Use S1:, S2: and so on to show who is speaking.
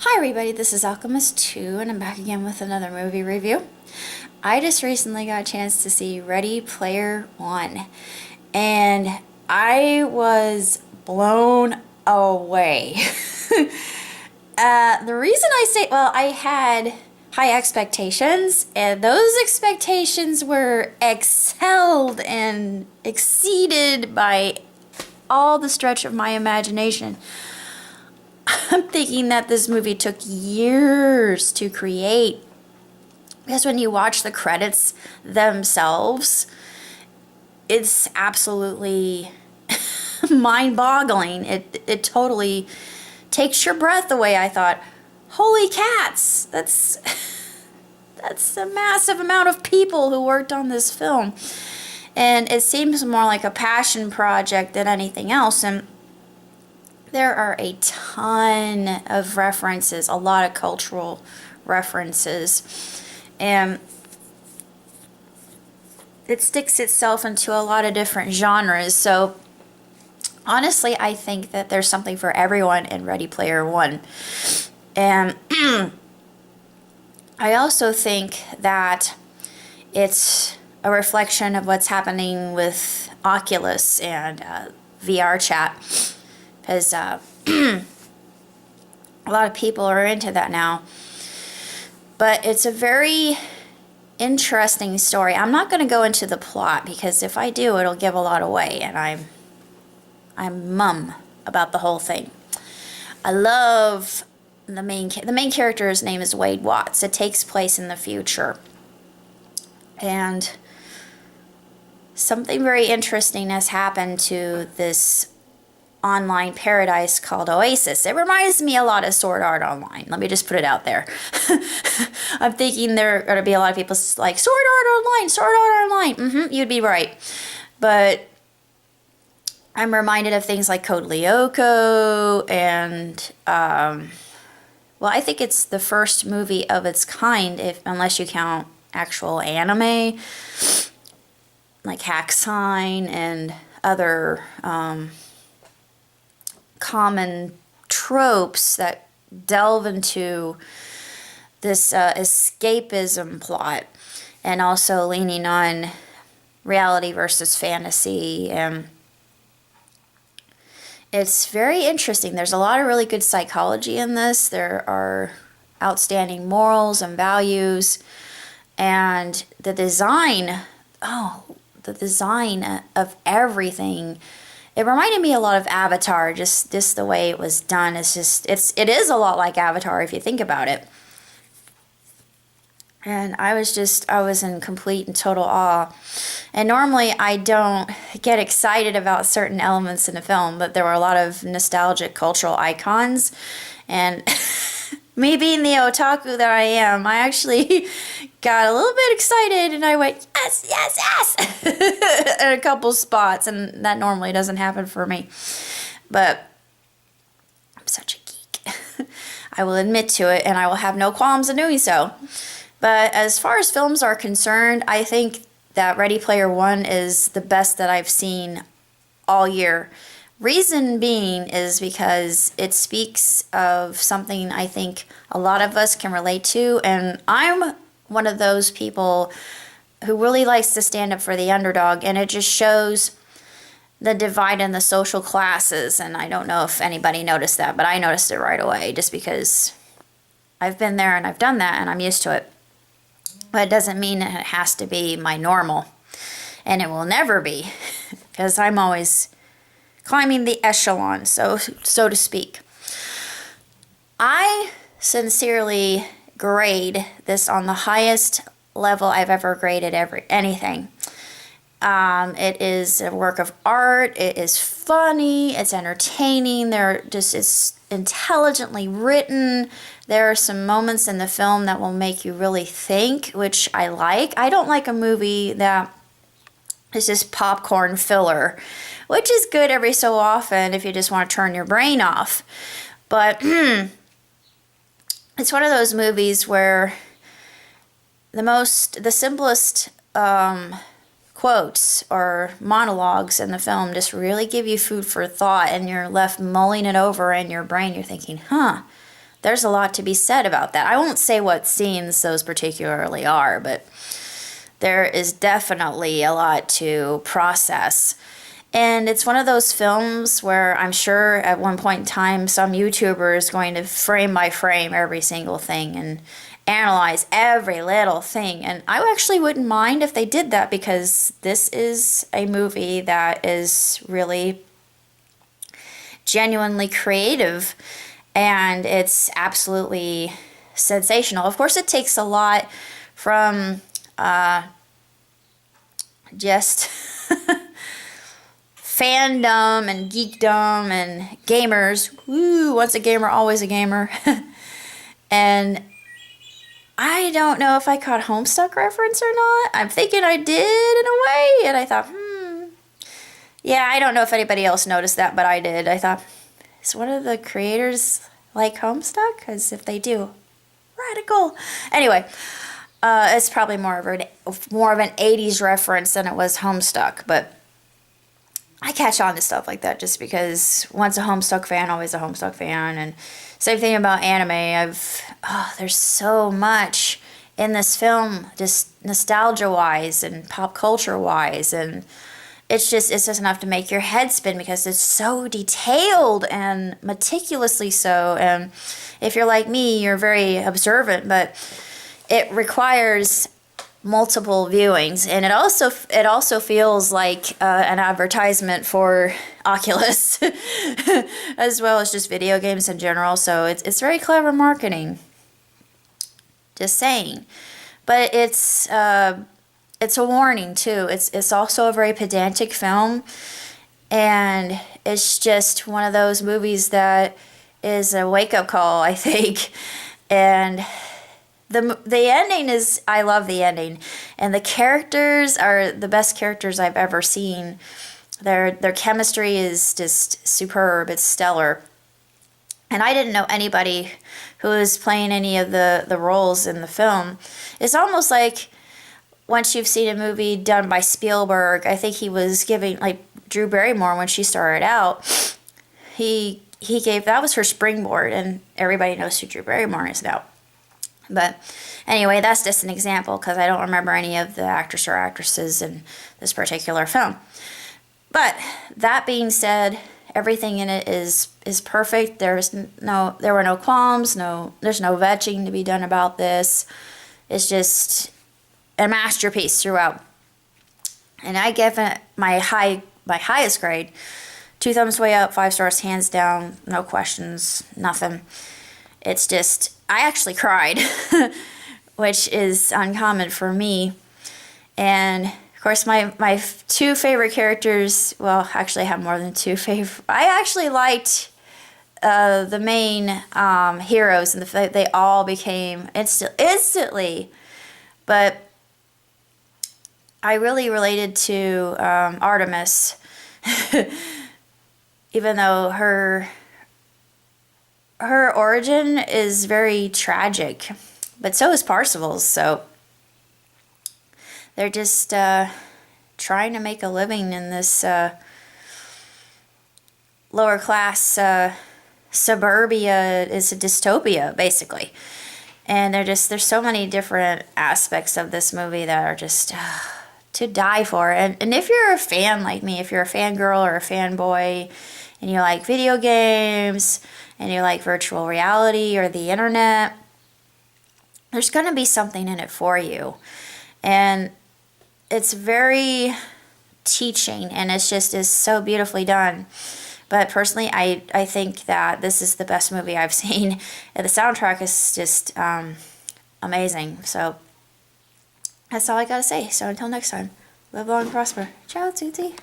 S1: Hi everybody, this is Alchemist 2 and I'm back again with another movie review. I just recently got a chance to see Ready Player One and I was blown away. The reason I say, I had high expectations and those expectations were excelled and exceeded by all the stretch of my imagination. I'm thinking that this movie took years to create because when you watch the credits themselves, it's absolutely mind-boggling. It totally takes your breath away. I thought, holy cats, that's a massive amount of people who worked on this film. And it seems more like a passion project than anything else. And there are a ton of references, a lot of cultural references, and it sticks itself into a lot of different genres. So honestly, I think that there's something for everyone in Ready Player One. And I also think that it's a reflection of what's happening with Oculus and VR chat. Because a lot of people are into that now. But it's a very interesting story. I'm not going to go into the plot because if I do, it'll give a lot away, and I'm mum about the whole thing. I love the main character's name is Wade Watts. It takes place in the future, and something very interesting has happened to this online paradise called Oasis. It reminds me a lot of Sword Art Online. Let me just put it out there. I'm thinking there are going to be a lot of people like, Sword Art Online, Sword Art Online. You'd be right. But I'm reminded of things like Code Lyoko and, I think it's the first movie of its kind, unless you count actual anime, like Hack Sign and other, common tropes that delve into this escapism plot and also leaning on reality versus fantasy, and it's very interesting. There's a lot of really good psychology in this. There are outstanding morals and values, and the design of everything. It reminded me a lot of Avatar, just the way it was done. It is a lot like Avatar if you think about it. And I was in complete and total awe. And normally I don't get excited about certain elements in a film, but there were a lot of nostalgic cultural icons. And me being the otaku that I am, I actually got a little bit excited and I went, yes, yes, yes, in a couple spots, and that normally doesn't happen for me. But I'm such a geek. I will admit to it, and I will have no qualms in doing so. But as far as films are concerned, I think that Ready Player One is the best that I've seen all year. Reason being is because it speaks of something I think a lot of us can relate to, and I'm one of those people who really likes to stand up for the underdog, and it just shows the divide in the social classes. And I don't know if anybody noticed that, but I noticed it right away just because I've been there and I've done that and I'm used to it. But it doesn't mean it has to be my normal, and it will never be, because I'm always climbing the echelon, so to speak. I sincerely grade this on the highest level I've ever graded anything. It is a work of art. It is funny. It's entertaining. It's intelligently written. There are some moments in the film that will make you really think, which I like. I don't like a movie that is just popcorn filler, which is good every so often if you just want to turn your brain off. But it's one of those movies where the simplest quotes or monologues in the film just really give you food for thought, and you're left mulling it over in your brain. You're thinking, there's a lot to be said about that. I won't say what scenes those particularly are, but there is definitely a lot to process. And it's one of those films where I'm sure at one point in time some YouTuber is going to frame by frame every single thing and analyze every little thing. And I actually wouldn't mind if they did that, because this is a movie that is really genuinely creative, and it's absolutely sensational. Of course, it takes a lot from just fandom and geekdom and gamers. Woo, once a gamer, always a gamer. And I don't know if I caught Homestuck reference or not. I'm thinking I did in a way, and I thought, yeah, I don't know if anybody else noticed that, but I did. I thought, is one of the creators like Homestuck? Because if they do, radical. Anyway, it's probably more of an 80s reference than it was Homestuck, but I catch on to stuff like that just because once a Homestuck fan, always a Homestuck fan. And same thing about anime. There's so much in this film, just nostalgia-wise and pop culture-wise, and it's just enough to make your head spin because it's so detailed and meticulously so. And if you're like me, you're very observant, but it requires multiple viewings, and it also feels like an advertisement for Oculus as well as just video games in general. So it's very clever marketing, just saying. But it's a warning too. It's also a very pedantic film, and it's just one of those movies that is a wake-up call, I think. And the ending is, I love the ending, and the characters are the best characters I've ever seen. Their chemistry is just superb. It's stellar. And I didn't know anybody who was playing any of the roles in the film. It's almost like once you've seen a movie done by Spielberg, I think he was giving, like Drew Barrymore when she started out, he gave, that was her springboard, and everybody knows who Drew Barrymore is now. But anyway, that's just an example because I don't remember any of the actors or actresses in this particular film. But that being said, everything in it is perfect. There were no qualms. There's no vetching to be done about this. It's just a masterpiece throughout. And I give it my highest grade. 2 thumbs way up, 5 stars hands down, no questions, nothing. It's just, I actually cried, which is uncommon for me. And of course, my 2 favorite characters, well, actually I have more than 2 favorite. I actually liked the main heroes, and the fact they all became instantly. But I really related to Artemis, even though her origin is very tragic, but so is Parzival's. So they're just trying to make a living in this lower class suburbia. Is a dystopia, basically. And there's so many different aspects of this movie that are just to die for. And if you're a fan like me, if you're a fangirl or a fanboy, and you like video games, and you like virtual reality or the internet, there's going to be something in it for you. And it's very teaching, and it's so beautifully done. But personally, I think that this is the best movie I've seen. And the soundtrack is just amazing. So that's all I got to say. So until next time, live long and prosper. Ciao, Tutti.